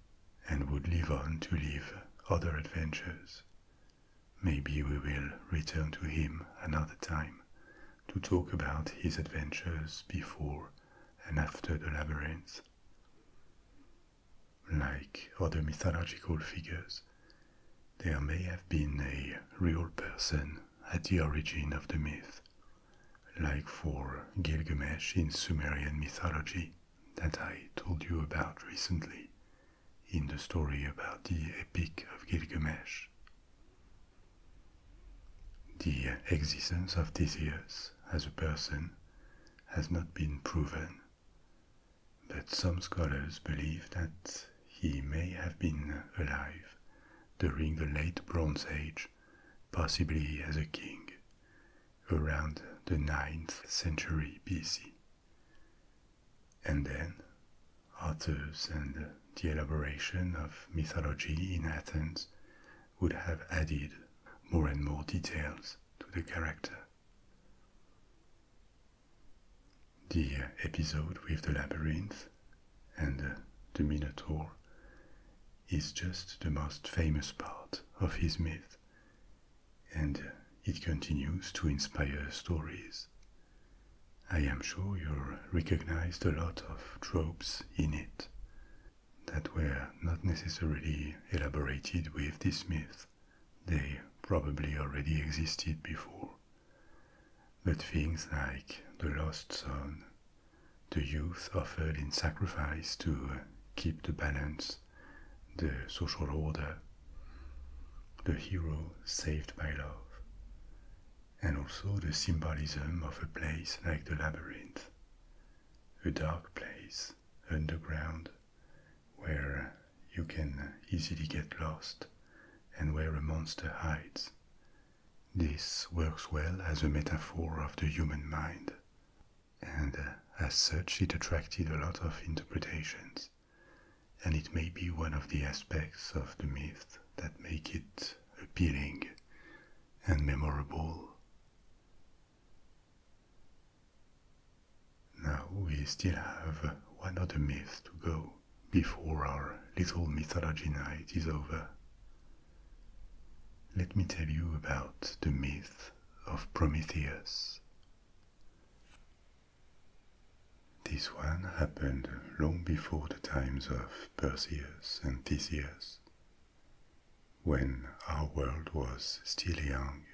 and would live on to live other adventures. Maybe we will return to him another time to talk about his adventures before and after the labyrinth. Like other mythological figures, there may have been a real person at the origin of the myth, like for Gilgamesh in Sumerian mythology that I told you about recently in the story about the Epic of Gilgamesh. The existence of Theseus as a person has not been proven, but some scholars believe that he may have been alive during the late Bronze Age, possibly as a king, around the 9th century BC. And then, authors and the elaboration of mythology in Athens would have added more and more details to the character. The episode with the labyrinth and the Minotaur is just the most famous part of his myth, and it continues to inspire stories. I am sure you recognized a lot of tropes in it that were not necessarily elaborated with this myth. They probably already existed before. But things like the lost son, the youth offered in sacrifice to keep the balance, the social order, the hero saved by love, and also the symbolism of a place like the labyrinth, a dark place, underground, where you can easily get lost and where a monster hides. This works well as a metaphor of the human mind, and as such it attracted a lot of interpretations, and it may be one of the aspects of the myth that make it appealing and memorable. Now we still have one other myth to go before our little mythology night is over. Let me tell you about the myth of Prometheus. This one happened long before the times of Perseus and Theseus, when our world was still young,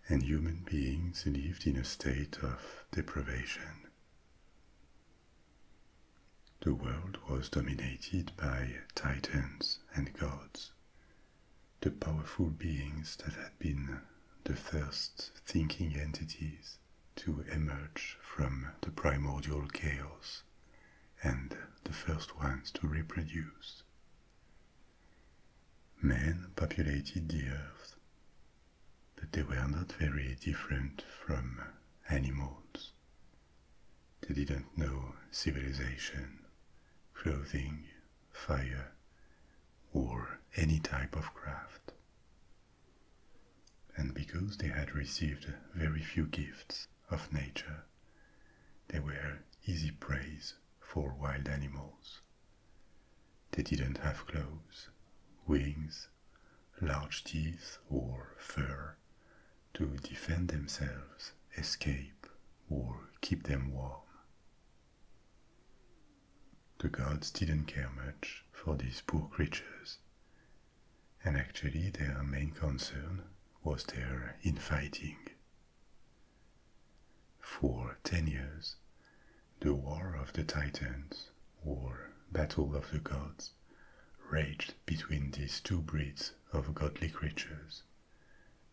and human beings lived in a state of deprivation. The world was dominated by titans and gods, the powerful beings that had been the first thinking entities to emerge from the primordial chaos and the first ones to reproduce. Men populated the earth, but they were not very different from animals. They didn't know civilization, clothing, fire, or any type of craft. And because they had received very few gifts of nature, they were easy prey for wild animals. They didn't have claws, wings, large teeth, or fur to defend themselves, escape, or keep them warm. The gods didn't care much for these poor creatures, and actually their main concern was their infighting. For 10 years, the War of the Titans, or Battle of the Gods, raged between these two breeds of godly creatures,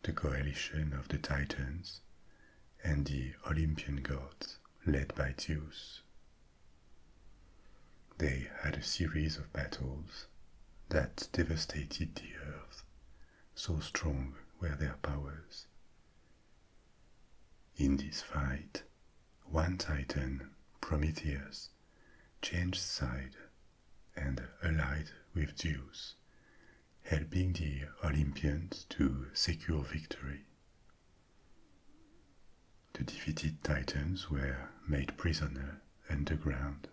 the coalition of the Titans and the Olympian gods led by Zeus. They had a series of battles that devastated the earth, so strong were their powers. In this fight, one Titan, Prometheus, changed side and allied with Zeus, helping the Olympians to secure victory. The defeated Titans were made prisoner underground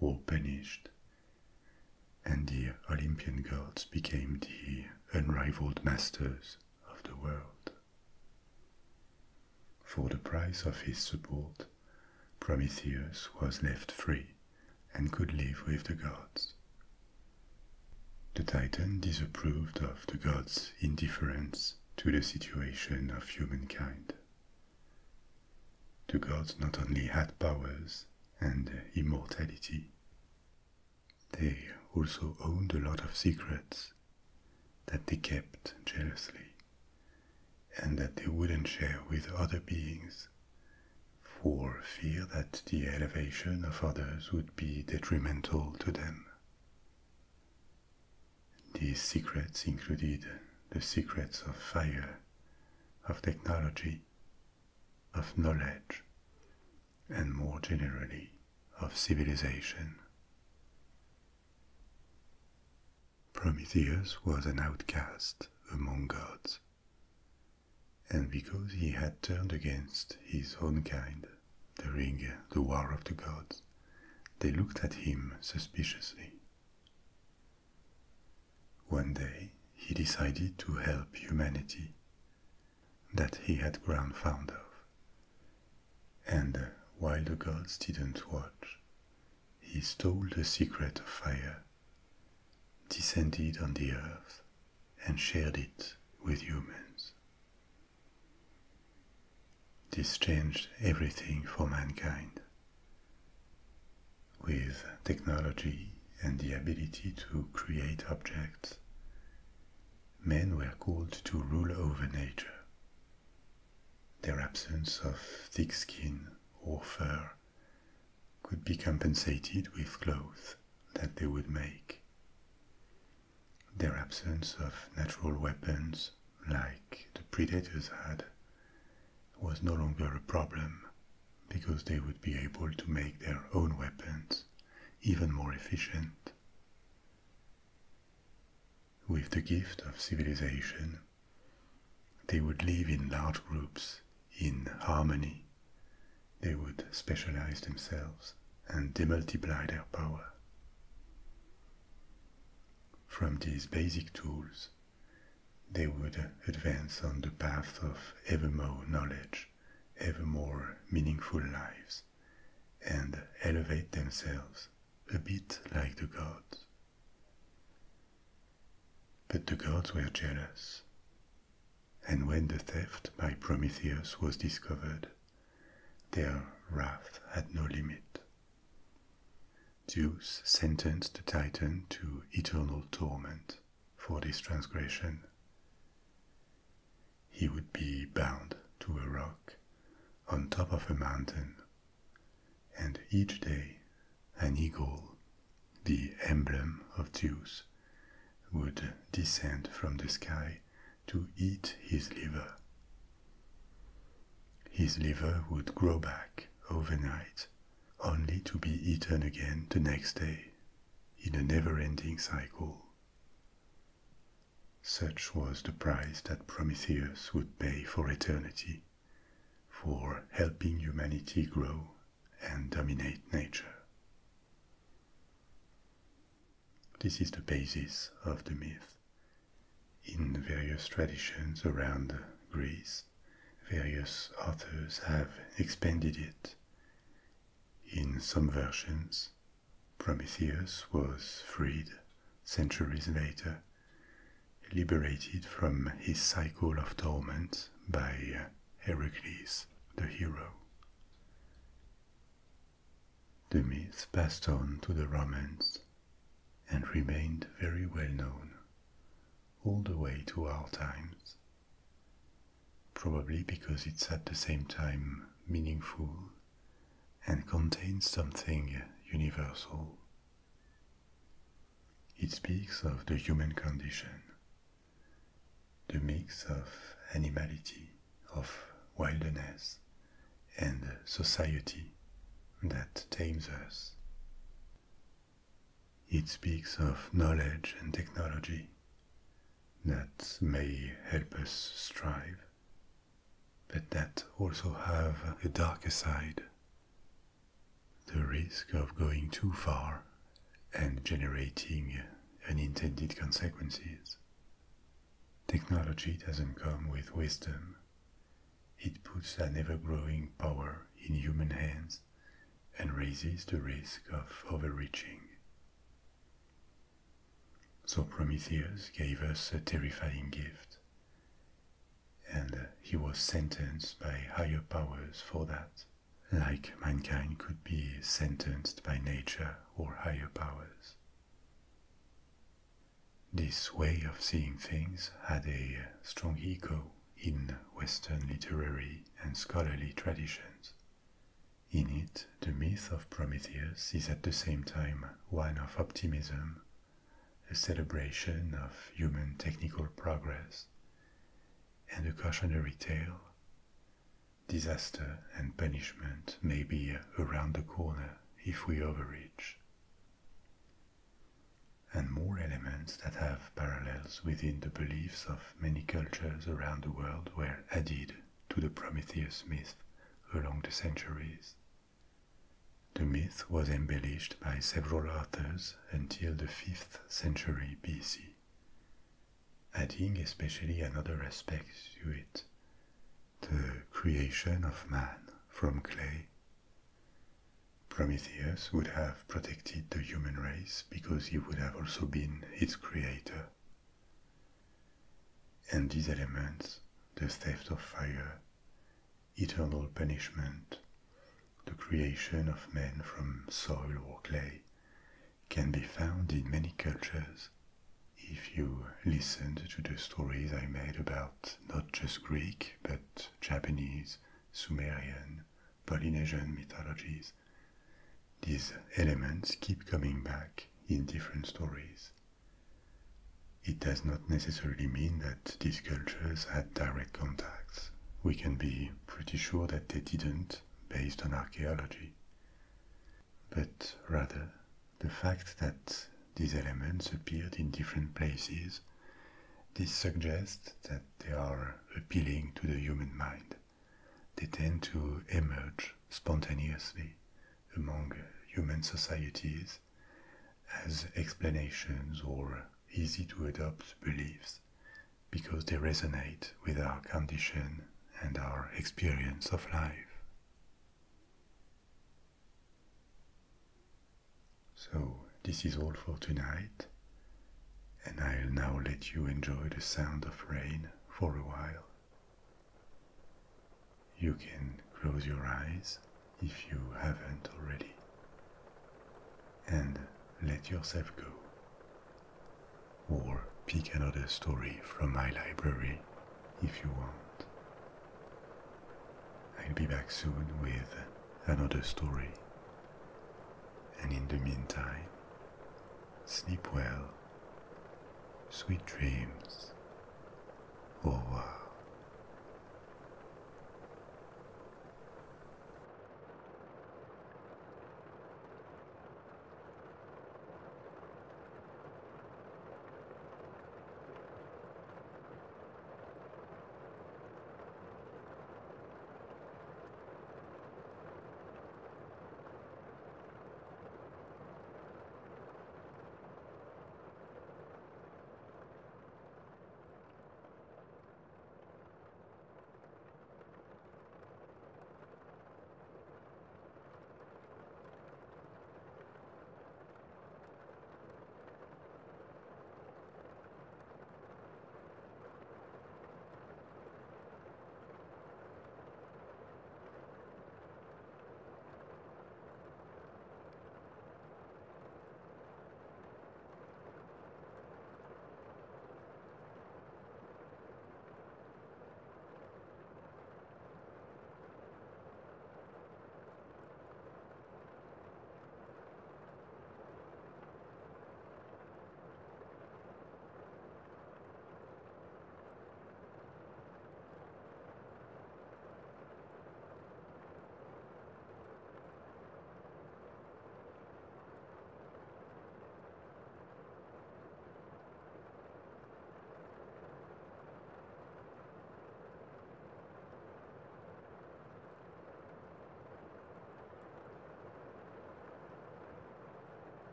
or punished, and the Olympian gods became the unrivaled masters of the world. For the price of his support, Prometheus was left free and could live with the gods. The Titan disapproved of the gods' indifference to the situation of humankind. The gods not only had powers and immortality, they also owned a lot of secrets that they kept jealously and that they wouldn't share with other beings for fear that the elevation of others would be detrimental to them. These secrets included the secrets of fire, of technology, of knowledge, and more generally, of civilization. Prometheus was an outcast among gods, and because he had turned against his own kind during the War of the Gods, they looked at him suspiciously. One day he decided to help humanity that he had grown fond of, and while the gods didn't watch, he stole the secret of fire, descended on the earth, and shared it with humans. This changed everything for mankind. With technology and the ability to create objects, men were called to rule over nature. Their absence of thick skin or fur could be compensated with clothes that they would make. Their absence of natural weapons, like the predators had, was no longer a problem because they would be able to make their own weapons even more efficient. With the gift of civilization, they would live in large groups, in harmony. They would specialize themselves and demultiply their power. From these basic tools, they would advance on the path of ever more knowledge, ever more meaningful lives, and elevate themselves a bit like the gods. But the gods were jealous, and when the theft by Prometheus was discovered, their wrath had no limit. Zeus sentenced the Titan to eternal torment for this transgression. He would be bound to a rock on top of a mountain, and each day an eagle, the emblem of Zeus, would descend from the sky to eat his liver. His liver would grow back overnight, only to be eaten again the next day, in a never-ending cycle. Such was the price that Prometheus would pay for eternity, for helping humanity grow and dominate nature. This is the basis of the myth. In various traditions around Greece, various authors have expanded it. In some versions, Prometheus was freed centuries later, liberated from his cycle of torment by Heracles, the hero. The myth passed on to the Romans and remained very well known all the way to our times. probably because it's at the same time meaningful and contains something universal. It speaks of the human condition, the mix of animality, of wilderness, and society that tames us. It speaks of knowledge and technology that may help us strive, but that also have a darker side, the risk of going too far and generating unintended consequences. Technology doesn't come with wisdom. It puts an ever-growing power in human hands and raises the risk of overreaching. So Prometheus gave us a terrifying gift, and he was sentenced by higher powers for that, like mankind could be sentenced by nature or higher powers. This way of seeing things had a strong echo in Western literary and scholarly traditions. In it, the myth of Prometheus is at the same time one of optimism, a celebration of human technical progress, and a cautionary tale. Disaster and punishment may be around the corner if we overreach. And more elements that have parallels within the beliefs of many cultures around the world were added to the Prometheus myth along the centuries. The myth was embellished by several authors until the 5th century BC, adding especially another aspect to it, the creation of man from clay. Prometheus would have protected the human race because he would have also been its creator. And these elements, the theft of fire, eternal punishment, the creation of men from soil or clay, can be found in many cultures if you listened to the stories I made about not just Greek but Japanese, Sumerian, Polynesian mythologies. These elements keep coming back in different stories. It does not necessarily mean that these cultures had direct contacts. We can be pretty sure that they didn't, based on archaeology. But rather, the fact that these elements appeared in different places, this suggests that they are appealing to the human mind. They tend to emerge spontaneously among human societies as explanations or easy to adopt beliefs because they resonate with our condition and our experience of life. So this is all for tonight, and I'll now let you enjoy the sound of rain for a while. You can close your eyes if you haven't already, and let yourself go, or pick another story from my library if you want. I'll be back soon with another story, and in the meantime, sleep well, sweet dreams, au revoir.